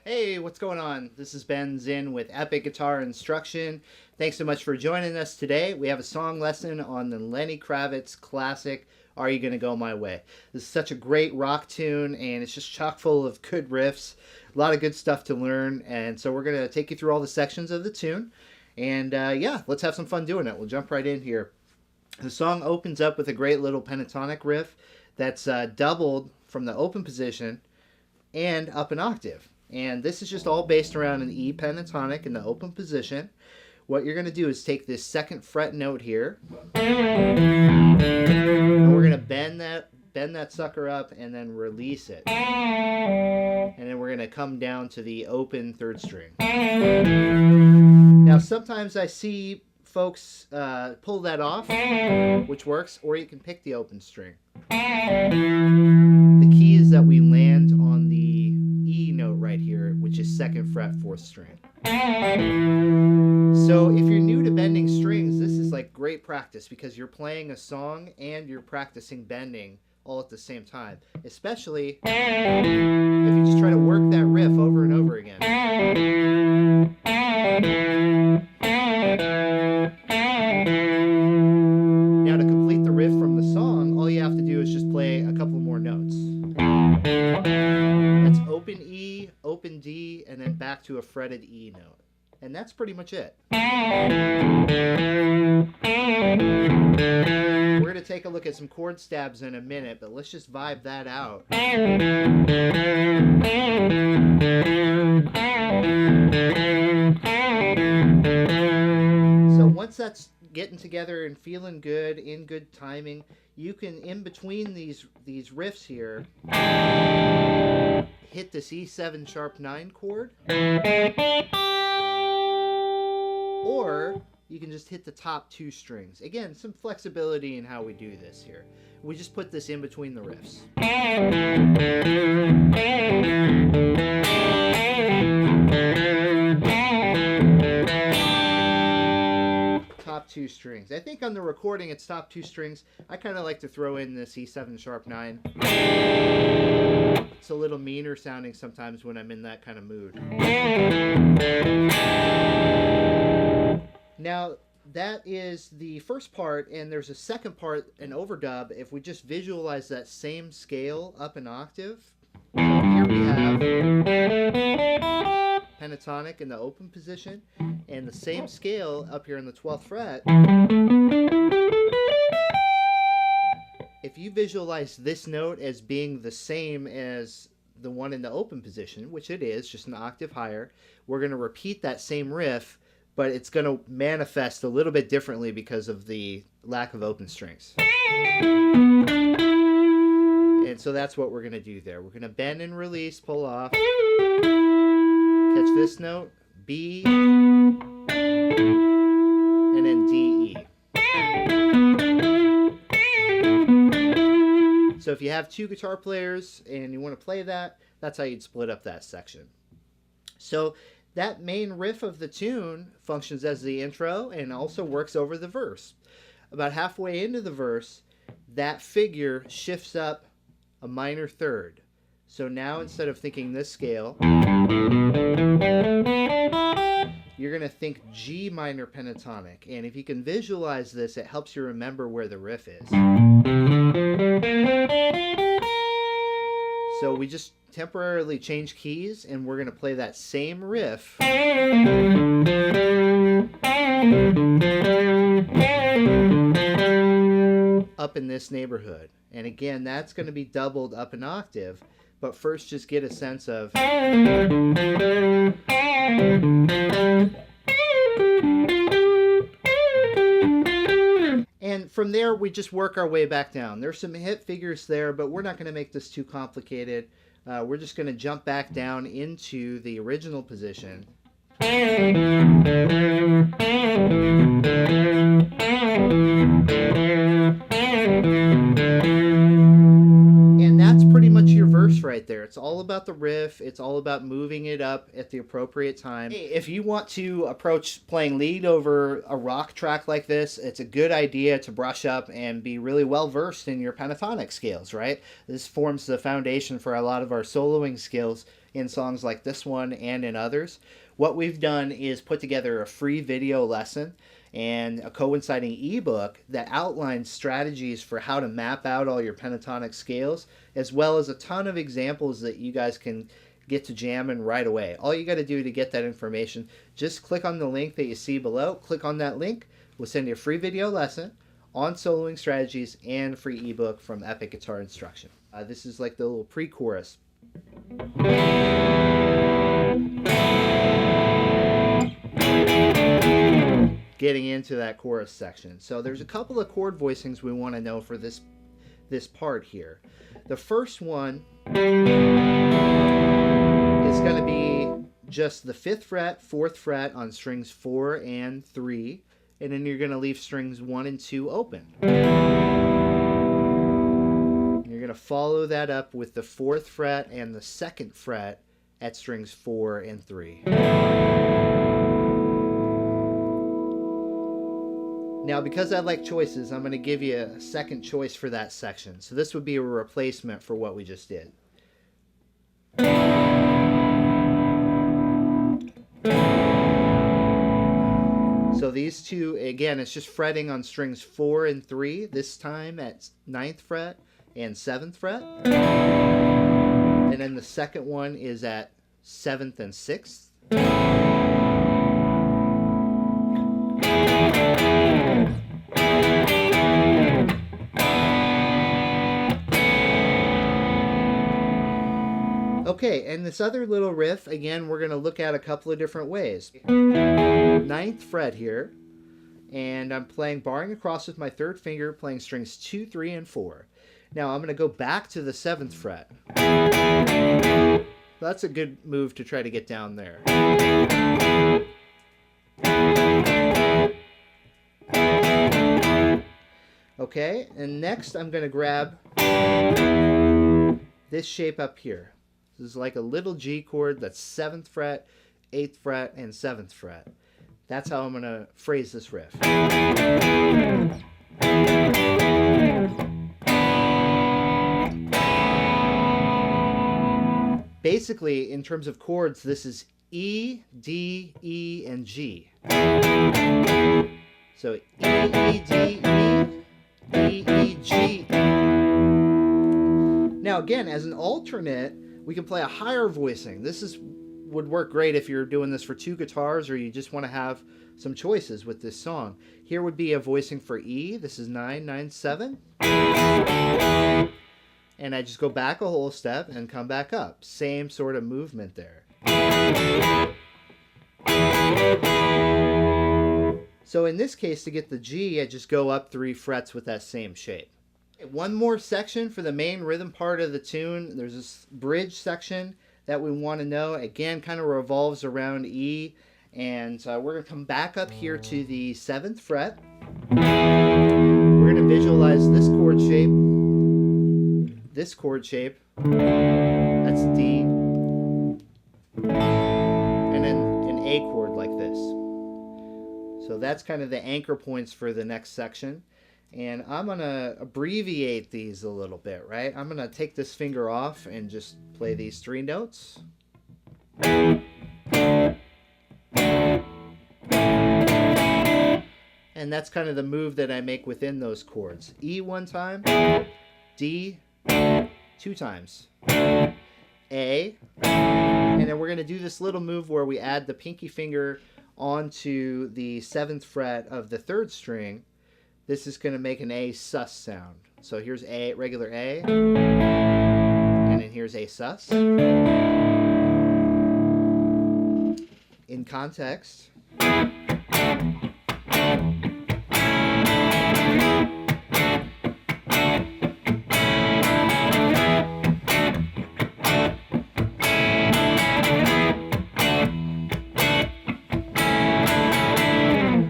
Hey, what's going on? This is Ben Zinn with Epic Guitar Instruction. Thanks so much for joining us today. We have a song lesson on the Lenny Kravitz classic, Are You Gonna Go My Way? This is such a great rock tune, and it's just chock full of good riffs, a lot of good stuff to learn, and so we're going to take you through all the sections of the tune, and yeah, let's have some fun doing it. We'll jump right in here. The song opens up with a great little pentatonic riff that's doubled from the open position and up an octave. And this is just all based around an E pentatonic in the open position. What you're going to do is take this second fret note here, and we're going to bend that sucker up and then release it. And then we're going to come down to the open third string. Now sometimes I see folks pull that off, which works, or you can pick the open string. The key is that we land on the E note right here, which is second fret, fourth string. So if you're new to bending strings, this is like great practice because you're playing a song and you're practicing bending all at the same time, especially if you just try to work that riff over and over again. Now to complete the riff from the song, all you have to do is just play a couple more notes. That's open E, open D, and then back to a fretted E note. And that's pretty much it. We're going to take a look at some chord stabs in a minute, but let's just vibe that out. So once that's getting together and feeling good, in good timing, you can, in between these riffs here, hit this E7 sharp 9 chord, or you can just hit the top two strings. Again, some flexibility in how we do this here. We just put this in between the riffs. Top two strings. I think on the recording it's top two strings. I kind of like to throw in this E7 sharp 9. It's a little meaner sounding sometimes when I'm in that kind of mood. Now, that is the first part, and there's a second part, an overdub. If we just visualize that same scale up an octave, so here we have pentatonic in the open position, and the same scale up here in the 12th fret. If you visualize this note as being the same as the one in the open position, which it is, just an octave higher, we're going to repeat that same riff, but it's going to manifest a little bit differently because of the lack of open strings. And so that's what we're going to do there. We're going to bend and release, pull off, catch this note, B, and then D, E. So if you have two guitar players and you want to play that, that's how you'd split up that section. So that main riff of the tune functions as the intro and also works over the verse. About halfway into the verse, that figure shifts up a minor third. So now instead of thinking this scale, you're going to think G minor pentatonic. And if you can visualize this, it helps you remember where the riff is. So we just temporarily change keys, and we're going to play that same riff up in this neighborhood. And again, that's going to be doubled up an octave, but first just get a sense of and from there we just work our way back down. There's some hit figures there, but we're not going to make this too complicated. We're just going to jump back down into the original position. And that's pretty much your verse right there. It's all about the riff. It's all about moving it up at the appropriate time. Hey, if you want to approach playing lead over a rock track like this, it's a good idea to brush up and be really well versed in your pentatonic scales, right? This forms the foundation for a lot of our soloing skills in songs like this one and in others. What we've done is put together a free video lesson and a coinciding ebook that outlines strategies for how to map out all your pentatonic scales, as well as a ton of examples that you guys can get to jamming right away. All you got to do to get that information, just click on the link that you see below. Click on that link. We'll send you a free video lesson on soloing strategies and a free ebook from Epic Guitar Instruction. This is like the little pre-chorus. Getting into that chorus section. So there's a couple of chord voicings we want to know for this part here. The first one is going to be just the 5th fret, 4th fret on strings 4 and 3, and then you're going to leave strings 1 and 2 open. You're going to follow that up with the 4th fret and the 2nd fret at strings 4 and 3. Now, because I like choices, I'm going to give you a second choice for that section. So this would be a replacement for what we just did. So these two, again, it's just fretting on strings 4 and 3, this time at 9th fret and 7th fret. And then the second one is at 7th and 6th. Okay, and this other little riff, again, we're going to look at a couple of different ways. 9th fret here, and I'm playing barring across with my 3rd finger, playing strings 2, 3, and 4. Now I'm going to go back to the 7th fret. That's a good move to try to get down there. Okay, and next I'm going to grab this shape up here. This is like a little G chord that's 7th fret, 8th fret, and 7th fret. That's how I'm going to phrase this riff. Basically, in terms of chords, this is E, D, E, and G. So E, E, D, E, E, E, G. Now again, as an alternate, we can play a higher voicing. This would work great if you're doing this for 2 guitars or you just want to have some choices with this song. Here would be a voicing for E. This is 9, 9, 7. And I just go back a whole step and come back up. Same sort of movement there. So in this case, to get the G, I just go up 3 frets with that same shape. One more section for the main rhythm part of the tune. There's this bridge section that we want to know. Again, kind of revolves around E. And we're going to come back up here to the 7th fret. We're going to visualize this chord shape. This chord shape. That's D. And then an A chord like this. So that's kind of the anchor points for the next section. And I'm going to abbreviate these a little bit, right? I'm going to take this finger off and just play these 3 notes. And that's kind of the move that I make within those chords. E 1 time, D 2 times, A, and then we're going to do this little move where we add the pinky finger onto the 7th fret of the 3rd string. This is going to make an A sus sound. So here's A, regular A, and then here's A sus. In context.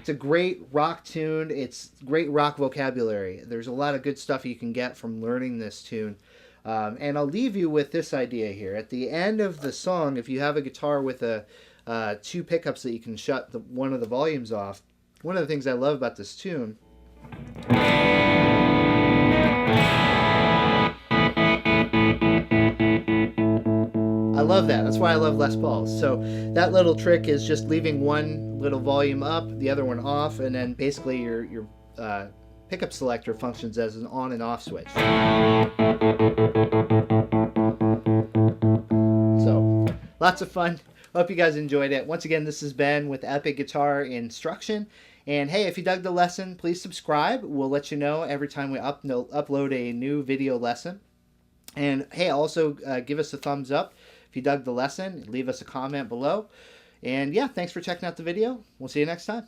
It's a great rock tune. It's great rock vocabulary. There's a lot of good stuff you can get from learning this tune. And I'll leave you with this idea here. At the end of the song, if you have a guitar with two pickups that you can shut one of the volumes off, one of the things I love about this tune I love that. That's why I love Les Pauls. So that little trick is just leaving one little volume up, the other one off, and then basically your pickup selector functions as an on and off switch. So lots of fun. Hope you guys enjoyed it. Once again, this is Ben with Epic Guitar Instruction. And hey, if you dug the lesson, please subscribe. We'll let you know every time we upload a new video lesson. And hey, also give us a thumbs up if you dug the lesson. Leave us a comment below. And yeah, thanks for checking out the video. We'll see you next time.